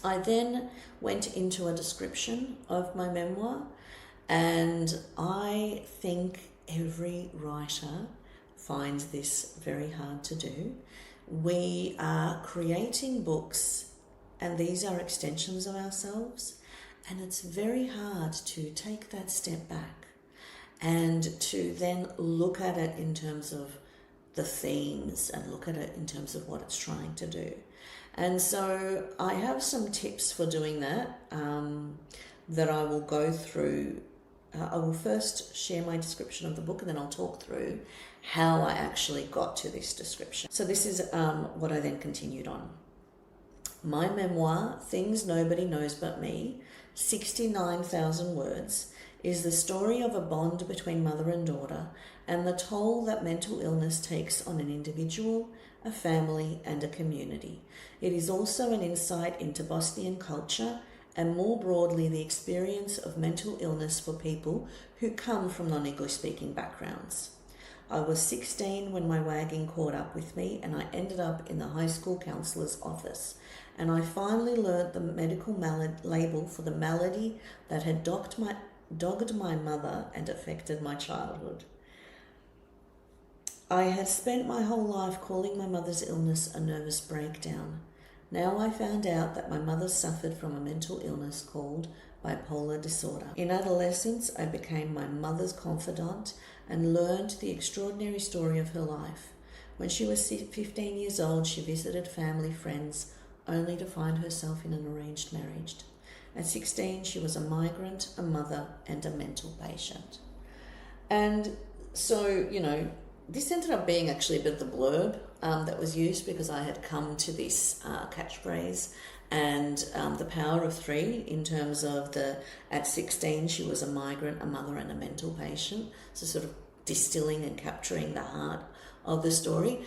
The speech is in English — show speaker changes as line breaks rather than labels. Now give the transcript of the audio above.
I then went into a description of my memoir, and I think every writer finds this very hard to do. We are creating books, and these are extensions of ourselves, and it's very hard to take that step back and to then look at it in terms of the themes and look at it in terms of what it's trying to do. And so I have some tips for doing that that I will go through. I will first share my description of the book, and then I'll talk through how I actually got to this description. So this is what I then continued on. My memoir, Things Nobody Knows But Me, 69,000 words, is the story of a bond between mother and daughter and the toll that mental illness takes on an individual, a family, and a community. It is also an insight into Bosnian culture and more broadly the experience of mental illness for people who come from non-English speaking backgrounds. I was 16 when my wagging caught up with me, and I ended up in the high school counsellor's office, and I finally learnt the medical label for the malady that had dogged my mother and affected my childhood. I had spent my whole life calling my mother's illness a nervous breakdown. Now I found out that my mother suffered from a mental illness called bipolar disorder. In adolescence, I became my mother's confidant and learned the extraordinary story of her life. When she was 15 years old, she visited family friends only to find herself in an arranged marriage. At 16, she was a migrant, a mother, and a mental patient. And so, this ended up being actually a bit of the blurb that was used because I had come to this catchphrase and the power of three in terms of at 16 she was a migrant, a mother, and a mental patient. So sort of distilling and capturing the heart of the story.